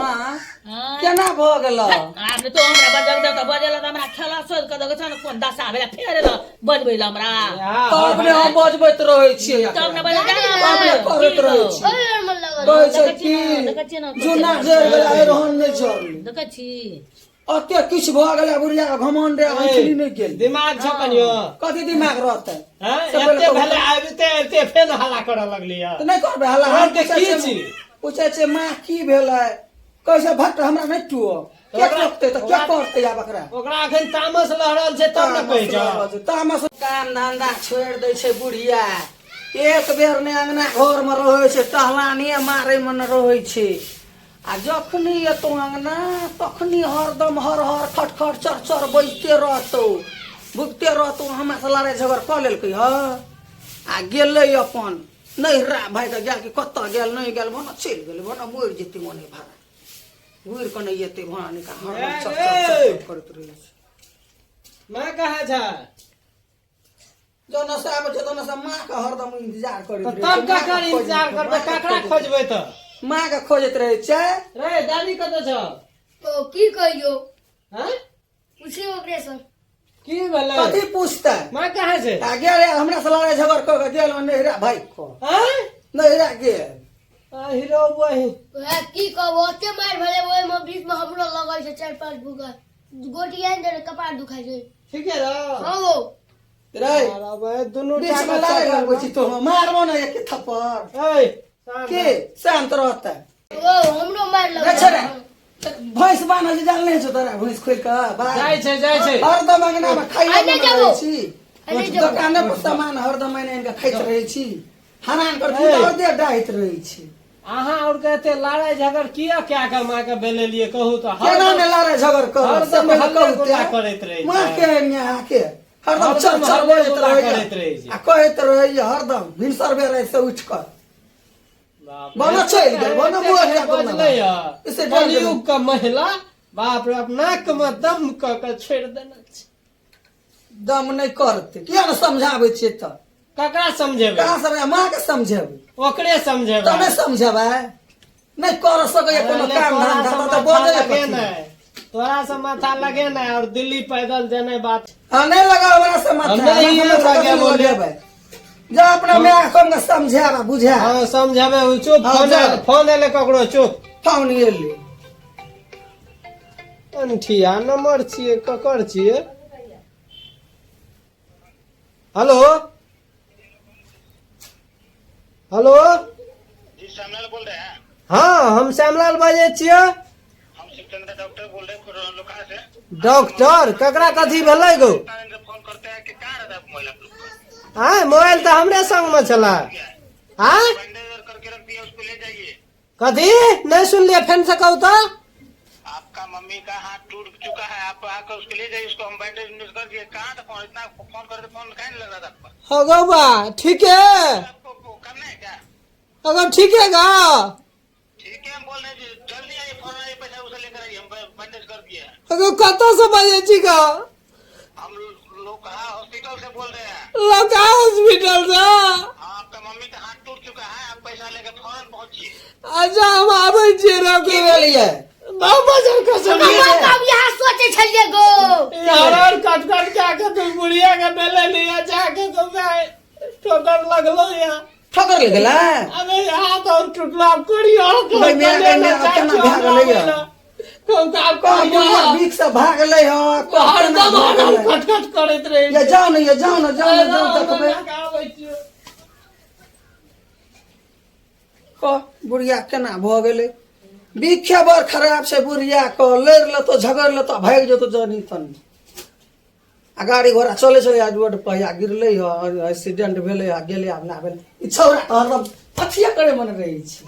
हां केना भ गेल आपने तो हमरा बजल दे त बजेला त हमरा खेला सोच क दगे छ न कोन दशा भेला फेर ल बजबै ल हमरा तब ने हम बजबैत रहै छियै तब ने बजे अपने करैत रहै छियै कहै छै कि जुना जर गेला रहन नै जरली देखै छी अते किछ भ गेला बुढ़िया घमंड आंखली नै गेल दिमाग छ कनियो कथि दिमाग रहतै हां एते भेले आबिते एते फेन हल्ला करऽ लगली त नै करबे हल्ला हम के की छी पूछे छै मां की भेलै कैसे भट्ट हमरा नै टुओ क्या करते त क्या करते या बकरा ओकरा अखन तामस लहरल छै तब न कहै छ तामस काम धंधा छोड़ दै छै बुढ़िया एक बेर ने अंगना घर में रहै छै टहलानिए मारै में न रहै छै आ जखनी एतो अंगना तखनी हरदम हर हर खटखट चरचर बजते रहतो भुगते रहतो हमरा से लड़ाई झगड़ क लेलकै ह आ गेलै अपन नैहरा भाई के गेल कि कत्ता गेल नहीं गेल बना चल गेल बना मोर जेते मने भाड़ा घुर के नहीं एते भाड़ा निका हरदम चरचर करत रहै छै मैं कहा जा जौन से आबै छै तौन से मां के हरदम इंतजार करैत रहै तब ककर इंतजार करबे ककरा खोजबै त मां के खोजत रहै छै रे दादी कत छ तो की कहियो हां पूछियो ओकरे से की भेलै कथि पूछता मैं कहा से आ गेल हमरा से लड़ाई झगड़ क के गेल नैहरा भाई को हां नैहरा गेल आ हीरो वही वह की कहबो ओते मार भेले ओय में बीच में हमरो लगल छै 4-5 बुगा गोटिया ने कपार दुखाइ छै ठीक है रो हां रे अरे दुनु बीच में लड़ाई लगबै छी तो मारबो न एक थप्पड़ ए के शांत रहता ओ हमरो मार रे लगल छोरे भैंस बान्ह जे जान नै छ तोरा भैंस खोल के जाय छै हरदम अंगना में खाइले आने रहै जाबो। छी आने जाबो। दुकाने पर सामान हरदम मैंने इनका खाइत रहै छी हरान कर और दे डाहित रहै छी अहाँ और कहते लड़ाई झगड़ किया क्या कर मां के बेले लिए कहू तो केना ने लड़ाई झगड़ कर हरदम हल्ला गुल्ला करैत रहै छै। मां के यहाँ के हरदम हरदम चर चर हल्ला बजैत गुल्ला रहै करैत रहै छै। आ कहैत रहै हरदम भिनसर बेर से उठ कर बना चल गेल बना बुआ जा बजले इसे कलयुग का महिला बाप रे अपना के में दम क के छोड़ देना छै। दम नहीं करते किया न समझाबै छियै त ककरा समझेबै कहां से मां के समझेबै ओकरे समझेबै तने समझेबै नहीं कर सकै कोनो काम धंधा त बोले तोरा से माथा लगे ना और दिल्ली पैदल जाने बात नहीं लगा हमरा से माथा हम नहीं लगे बोले जा अपना मैं संग समझाबा बुझा हां समझेबै चुप फोन एले ककरो चुप फोन एले अंठिया नंबर छिए ककर छिए हेलो हेलो जी श्यामलाल बोल रहे हैं। हाँ हम श्यामलाल बाजे छिए हम शिवचंद्र डॉक्टर बोल रहे हैं लोका से। डॉक्टर ककरा कथी भेलै गो फोन करते हैं कि कहाँ रहता है मोबाइल आप लोग का? हां मोबाइल तो हमरे संग में चला हां बैंडेज करके रख दिया उसको ले जाइए। कथी नहीं सुन लिया फेन से कहू तो आपका मम्मी का हाथ टूट चुका है आप आकर उसको ले जाइए उसको हम बैंडेज कर दिए। कहाँ था फोन इतना फोन करते फोन कहीं नहीं लग रहा था आपका। होगो बा ठीक है आपको करना है क्या? अगर ठीक है गा ठीक है हम बोल रहे हैं जल्दी आइए फोन आइए पैसा उसे लेकर आइए हम बैंडेज कर दिए हैं। अगर कतो से बाजे छी का हम लोग हॉस्पिटल से बोल रहे हैं। लगा हॉस्पिटल से हाँ आपका मम्मी का हाथ टूट चुका है आप पैसा लेकर फौरन पहुँचिए। अच्छा हम आबै छी की रखो भेलिए 9 बजे का समय अब यहाँ सोचे छलिए गो यार कट कट क्या के तू बुढ़िया के बेले लिया जाके तो मैं ठोकर लगलो या ठोकर ले गेला अबे हाथ और टूटला करियो भाई मेरा केना भाग गेलै कौन का का बुढ़िया बीक से भाग ले ह हरदम हम खट खट करैत रहे ये जाओ न जाओ देखबे को बुढ़िया केना भ गेलै बीखे बड़ खराब छै बुढ़िया क लड़ ले तो झगड़ ले तो भाग जतो जानी तन आ गाड़ी घोड़ा चले छै आ रोड पर या गिरले ह एक्सीडेंट भेले आ गेले आ ना भेले ई छौरा हरदम अथिया करे मन रही छै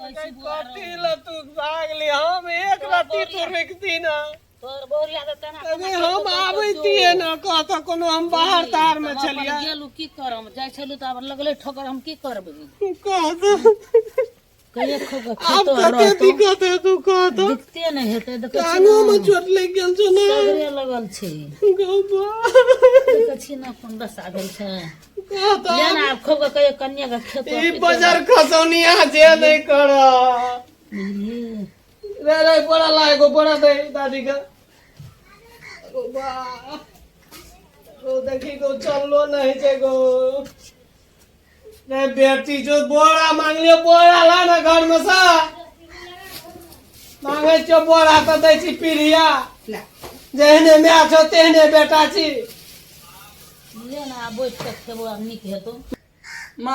कथी ल तू भाग ले हम एक राती तो रुकती ना तोर बोरिया त तना अबे हम आबैतिए ना कहत कोनो हम बाहर तार में चलिया गेलु की करम जाय छलु त अब लगले ठोकर हम की करबै कहत कहिए खो अब कते दिक्कत है तू कहत दिखते नहीं हेते देखै छी टांगो में चोट लग गेल छ ना सगरे लगल छै गौबा देखै छी ना कोन दशा भेल छै ले ना खूब के कहियो कन्या का खेत ई बाजार खसौनिया जे नहीं कर रे बड़ा लागो बड़ा दे दादी का ओ देखी को चललो नहीं छे गो रे बेटी जो बोरा मांग लियो बोरा ला ना घर में सा मांगे छो बोरा तो दै छी पीढ़िया ले जेहने मैं छो तेहने बेटा छी ले ना बैठ के खेबो अब निक हेतो माँ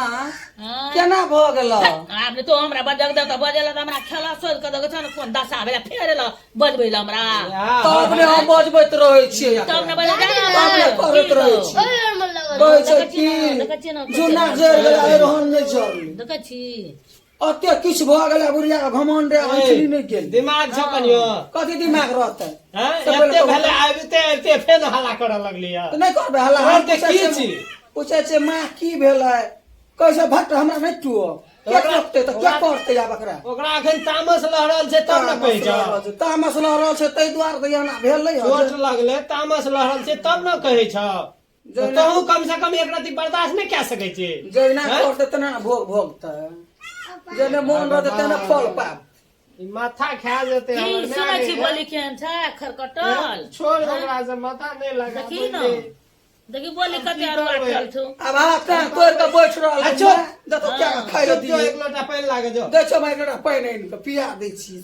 हाँ केना भऽ गेलौ आपने तो हमरा बजग दे त बजेला त हमरा खेला सोच के दगे छन कोन दशा भेला फेरेला बजबैला हमरा तब ने हम बजबैत रहै छियै तब ने बजे तब ने करैत रहै छी ओए और मन लगा कहै छै कि जुना जर गेला रहन नहि जरली देखे छी अते किछ भऽ गेला बुढ़िया घमंड अंचली नहि गेल दिमाग छ कनियो कथी दिमाग रहतै हैं एते भेले आबिते एते फेन हल्ला करऽ लगली तऽ नहि करबै हल्ला हम तऽ की छी पूछे छै माँ की भेलै कैसे भट्ट हमरा नहीं टुओ क्या करते तो क्या करते या बकरा ओकरा अखन तामस लहरल छै तब न कहै छ तामस लहरल छै तै द्वार दयाना भेलै चोट लगले तामस लहरल छै तब न कहै छ तहु कम से कम एक रति बर्दाश्त नहीं कए सकै छी जैना करते तना भोग भोगते जेने मोन रहते तेने फल पाब ई माथा खा जेते हमर सुनै छी बोली केहन छै खरकटल छोड़ ओकरा से माथा नहीं लगा देखी न देखी बोली कते आरो अटल छौ अब हाथ तोड़ के बैठ रहल अच्छा देखो क्या खाइ जो दिए एक लोटा पानी लागे जो दे छो माइक रा पाइन आइन के पिया दै छी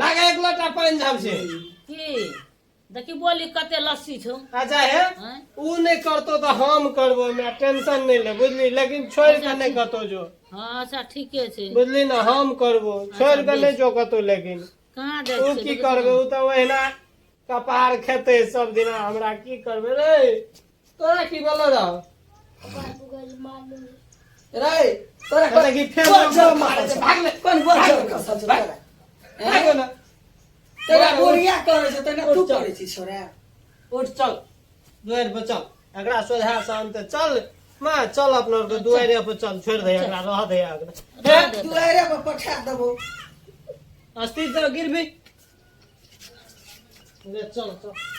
लागे एक लोटा पानी झाम से की देखी बोली कते लस्सी छौ अच्छा है हैं उ नहीं करतो तो हम करबो मैं टेंशन नहीं ले बुझली लेकिन छोड़ के नहीं करतो जो हां अच्छा ठीके छै बुझली ना हम करबो छोड़ के नहीं जो कतो लेकिन कहां दे उ की करबे उ तो वहिना कपार खेते सब दिन हमरा की करबे रे तोरा की बोलो रहो रे तोरा अरे की फेर बच्चा मारे छै भाग ले कोन बच्चा का सच भाग ना तेरा बुढ़िया करे छै तेना तू करे छी छोरा उठ चल दुआर पर चल एकरा सोझा शांत चल मां चल अपना के दुआरे पर चल छोड़ दे एकरा रह दे एकरा दुआरे पर पठा देबो अस्ति तो गिरबी ले चल चल